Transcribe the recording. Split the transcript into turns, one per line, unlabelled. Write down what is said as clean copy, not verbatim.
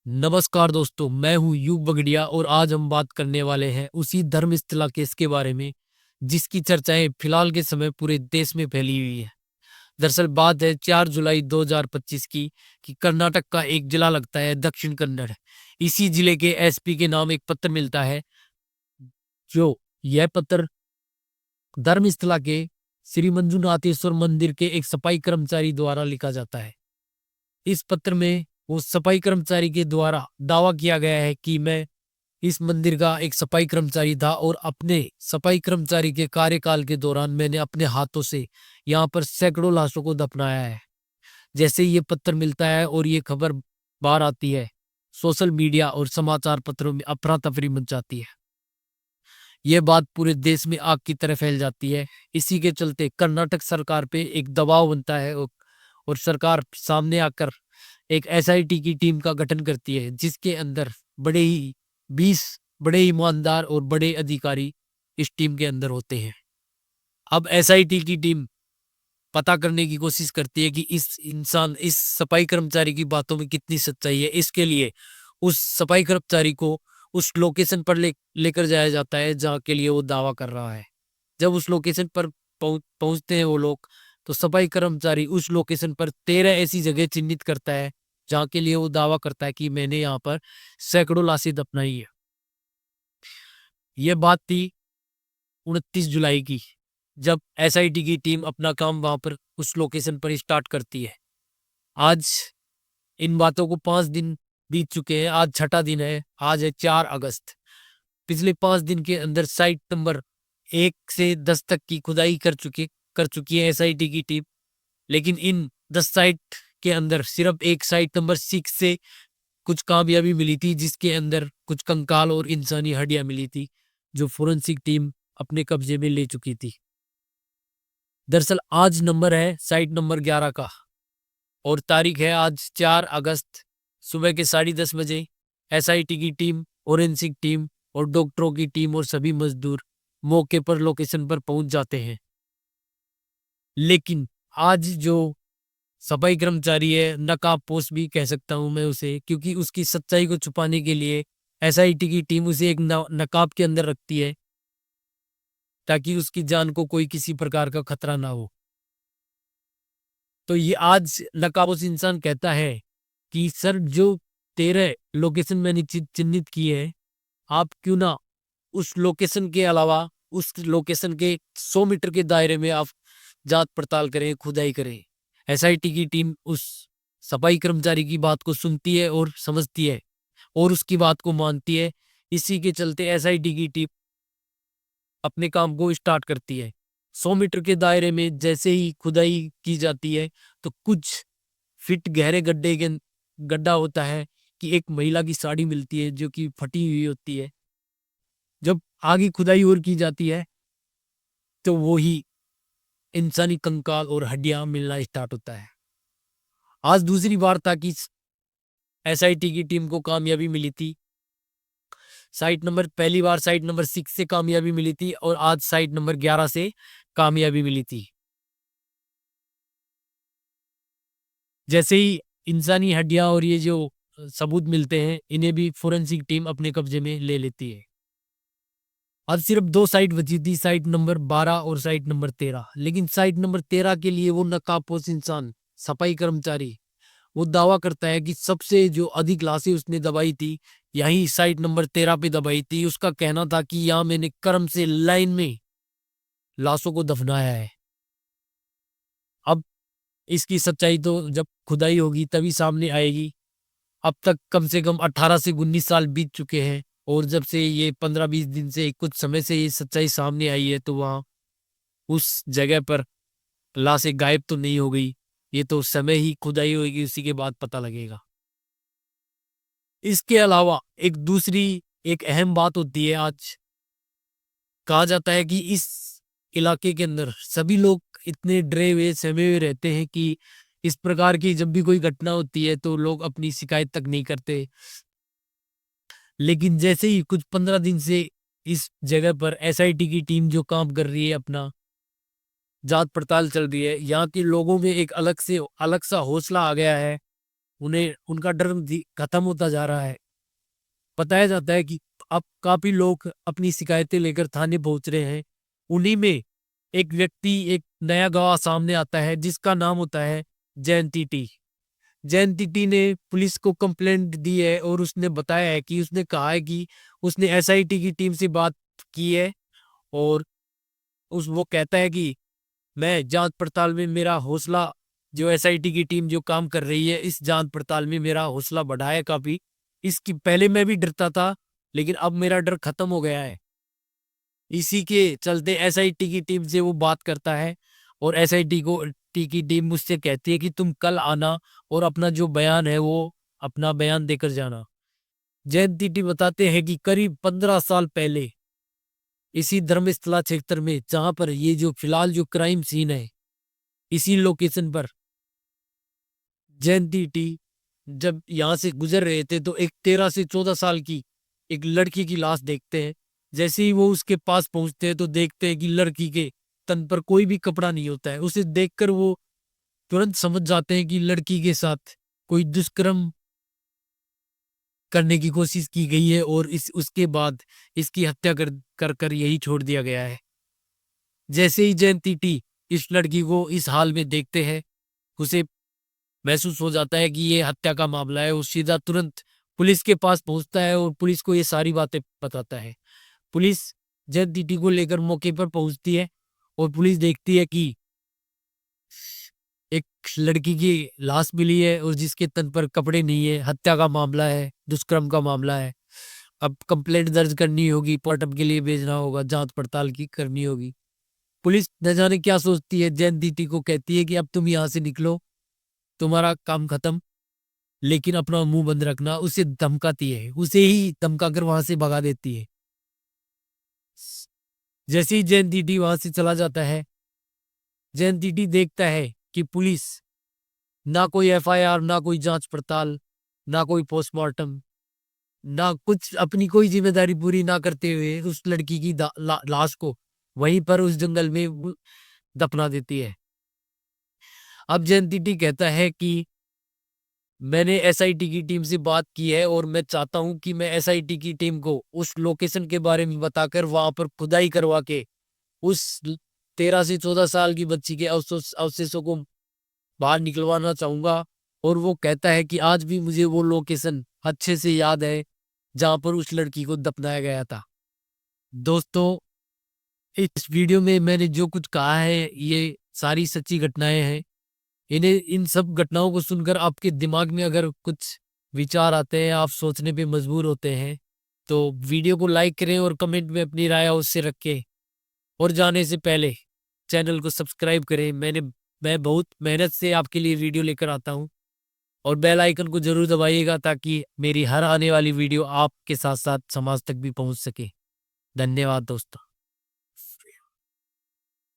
नमस्कार दोस्तों, मैं हूं युग बगड़िया और आज हम बात करने वाले हैं उसी धर्मस्थला केस के बारे में जिसकी चर्चाएं फिलहाल के समय पूरे देश में फैली हुई है। दरअसल बात है 4 जुलाई 2025 की कि कर्नाटक का एक जिला लगता है दक्षिण कन्नड़। इसी जिले के एसपी के नाम एक पत्र मिलता है। जो यह पत्र धर्मस्थला के श्री मंजुनाथेश्वर मंदिर के एक सफाई कर्मचारी द्वारा लिखा जाता है। इस पत्र में वो सफाई कर्मचारी के द्वारा दावा किया गया है कि मैं इस मंदिर का एक सफाई कर्मचारी था और अपने सफाई कर्मचारी के कार्यकाल के दौरान मैंने अपने हाथों से यहाँ पर सैकड़ों लाशों को दफनाया है। जैसे ही ये पत्र मिलता है और ये खबर बाहर आती है, सोशल मीडिया और समाचार पत्रों में अफरा तफरी मच जाती है। ये बात पूरे देश में आग की तरह फैल जाती है। इसी के चलते कर्नाटक सरकार पे एक दबाव बनता है और सरकार सामने आकर एक एसआईटी की टीम का गठन करती है जिसके अंदर बड़े ही 20 बड़े ईमानदार और बड़े अधिकारी इस टीम के अंदर होते हैं। अब एसआईटी की टीम पता करने की कोशिश करती है कि इस सफाई कर्मचारी की बातों में कितनी सच्चाई है। इसके लिए उस सफाई कर्मचारी को उस लोकेशन पर लेकर जाया जाता है जहाँ के लिए वो दावा कर रहा है। जब उस लोकेशन पर पहुंचते हैं वो लोग, तो सफाई कर्मचारी उस लोकेशन पर 13 ऐसी जगह चिन्हित करता है जहाँ के लिए वो दावा करता है कि मैंने यहाँ पर सैकड़ों लाशें दफनाई है। ये बात थी 29 जुलाई की, जब एसआईटी की टीम अपना काम वहां पर उस लोकेशन पर स्टार्ट करती है। आज इन बातों को 5 दिन बीत चुके हैं। आज छठा दिन है। आज है 4 अगस्त। पिछले 5 दिन के अंदर साइट नंबर 1 से 10 तक की खुदाई कर चुकी है एसआईटी की टीम। लेकिन इन 10 साइट के अंदर सिर्फ एक साइट नंबर 6 से कुछ कामयाबी मिली थी, जिसके अंदर कुछ कंकाल और इंसानी हड्डियां मिली थी जो फोरेंसिक टीम अपने कब्जे में ले चुकी थी। दरअसल आज नंबर है साइट नंबर 11 का और तारीख है आज 4 अगस्त। सुबह के 10:30 बजे एसआईटी की टीम, फोरेंसिक टीम और डॉक्टरों की टीम और सभी मजदूर मौके पर लोकेशन पर पहुंच जाते हैं। लेकिन आज जो सफाई कर्मचारी है, नकाबपोश भी कह सकता हूं मैं उसे, क्योंकि उसकी सच्चाई को छुपाने के लिए एसआईटी की टीम उसे एक नकाब के अंदर रखती है ताकि उसकी जान को कोई किसी प्रकार का खतरा ना हो। तो ये आज नकाबपोश इंसान कहता है कि सर, जो 13 लोकेशन मैंने चिन्हित की है, आप क्यों ना उस लोकेशन के अलावा उस लोकेशन के 100 मीटर के दायरे में आप जांच पड़ताल करें, खुदाई करें। एसआईटी की टीम उस सफाई कर्मचारी की बात को सुनती है और समझती है और उसकी बात को मानती है। इसी के चलते एसआईटी की टीम अपने काम को स्टार्ट करती है। 100 मीटर के दायरे में जैसे ही खुदाई की जाती है, तो कुछ फिट गहरे गड्ढा होता है कि एक महिला की साड़ी मिलती है जो कि फटी हुई होती है। जब आगे खुदाई और की जाती है, तो वो ही इंसानी कंकाल और हड्डियां मिलना स्टार्ट होता है। आज दूसरी बार था कि एसआईटी की टीम को कामयाबी मिली थी। पहली बार साइट नंबर 6 से कामयाबी मिली थी और आज साइट नंबर 11 से कामयाबी मिली थी। जैसे ही इंसानी हड्डियां और ये जो सबूत मिलते हैं, इन्हें भी फोरेंसिक टीम अपने कब्जे में ले लेती है। अब सिर्फ 2 साइट बची थी, साइट नंबर 12 और साइट नंबर 13। लेकिन साइट नंबर 13 के लिए वो नकाबपोश इंसान, सफाई कर्मचारी, वो दावा करता है कि सबसे जो अधिक लाशें उसने दबाई थी, यही साइट नंबर 13 पे दबाई थी। उसका कहना था कि यहाँ मैंने क्रम से लाइन में लाशों को दफनाया है। अब इसकी सच्चाई तो जब खुदाई होगी तभी सामने आएगी। अब तक कम से कम 18 से 19 साल बीत चुके हैं और जब से ये 15-20 दिन से कुछ समय से ये सच्चाई सामने आई है, तो वहाँ उस जगह पर लाशें गायब तो नहीं हो गई। ये तो समय ही खुदाई होगी, उसी के बाद पता लगेगा। इसके अलावा एक अहम बात होती है। आज कहा जाता है कि इस इलाके के अंदर सभी लोग इतने डरे हुए सहमे हुए रहते हैं कि इस प्रकार की जब भी कोई घटना होती है तो लोग अपनी शिकायत तक नहीं करते। लेकिन जैसे ही कुछ 15 दिन से इस जगह पर एसआईटी की टीम जो काम कर रही है, अपना जांच पड़ताल चल रही है, यहाँ के लोगों में एक अलग सा हौसला आ गया है उन्हें उनका डर खत्म होता जा रहा है। बताया जाता है कि अब काफी लोग अपनी शिकायतें लेकर थाने पहुंच रहे हैं। उन्हीं में एक व्यक्ति, एक नया गवाह सामने आता है जिसका नाम होता है जयंती टी। जयंती टी ने पुलिस को कंप्लेंट दी है और उसने बताया है कि उसने कहा है कि उसने एसआईटी की टीम से बात की है और उस वो कहता है कि मैं जांच पड़ताल में मेरा हौसला, जो एसआईटी की टीम जो काम कर रही है इस जांच पड़ताल में मेरा हौसला बढ़ा है काफी। इसकी पहले मैं भी डरता था लेकिन अब मेरा डर खत्म हो गया है। इसी के चलते एसआईटी की टीम से वो बात करता है और एसआईटी को टी की टीम मुझसे कहती है कि तुम कल आना और अपना जो बयान है वो अपना बयान देकर जाना। जयंती टी बताते हैं कि करीब 15 साल पहले इसी धर्मस्थला क्षेत्र में, जहां पर ये जो फिलहाल जो क्राइम सीन है, इसी लोकेशन पर जयंती टी जब यहाँ से गुजर रहे थे तो एक 13 से 14 साल की एक लड़की की लाश देखते हैं। जैसे ही वो उसके पास पहुंचते हैं तो देखते हैं कि लड़की के तन पर कोई भी कपड़ा नहीं होता है। उसे देखकर वो तुरंत समझ जाते हैं कि लड़की के साथ कोई दुष्कर्म करने की कोशिश की गई है और इस उसके बाद इसकी हत्या कर यही छोड़ दिया गया है। जैसे ही जयंती टी इस लड़की को इस हाल में देखते हैं, उसे महसूस हो जाता है कि ये हत्या का मामला है। वो सीधा तुरंत पुलिस के पास पहुंचता है और पुलिस को ये सारी बातें बताता है। पुलिस जयंती टी को लेकर मौके पर पहुंचती है और पुलिस देखती है कि एक लड़की की लाश मिली है और जिसके तन पर कपड़े नहीं है। हत्या का मामला है, दुष्कर्म का मामला है। अब कंप्लेंट दर्ज करनी होगी, पोस्टमार्टम के लिए भेजना होगा, जांच पड़ताल की करनी होगी। पुलिस न जाने क्या सोचती है, जयंती टी को कहती है कि अब तुम यहाँ से निकलो, तुम्हारा काम खत्म, लेकिन अपना मुंह बंद रखना। उसे धमकाती है, उसे ही धमका कर वहां से भगा देती है। जैसे ही जयंती टी वहां से चला जाता है, जयंती टी देखता है कि पुलिस ना कोई एफआईआर, ना कोई जांच पड़ताल, ना कोई पोस्टमार्टम, ना कुछ, अपनी कोई जिम्मेदारी पूरी ना करते हुए उस लड़की की लाश को वहीं पर उस जंगल में दफना देती है। अब जयंती टी कहता है कि मैंने एसआईटी की टीम से बात की है और मैं चाहता हूं कि मैं एसआईटी की टीम को उस लोकेशन के बारे में बताकर वहां पर खुदाई करवा के उस 13 से 14 साल की बच्ची के अवशेषों को बाहर निकलवाना चाहूंगा। और वो कहता है कि आज भी मुझे वो लोकेशन अच्छे से याद है जहां पर उस लड़की को दफनाया गया था। दोस्तों, इस वीडियो में मैंने जो कुछ कहा है ये सारी सच्ची घटनाएं हैं। इन्हें इन सब घटनाओं को सुनकर आपके दिमाग में अगर कुछ विचार आते हैं, आप सोचने पे मजबूर होते हैं, तो वीडियो को लाइक करें और कमेंट में अपनी राय अवश्य रखें। और जाने से पहले चैनल को सब्सक्राइब करें। मैं बहुत मेहनत से आपके लिए वीडियो लेकर आता हूं। और बेल आइकन को जरूर दबाइएगा ताकि मेरी हर आने वाली वीडियो आपके साथ साथ समाज तक भी पहुंच सके। धन्यवाद दोस्तों।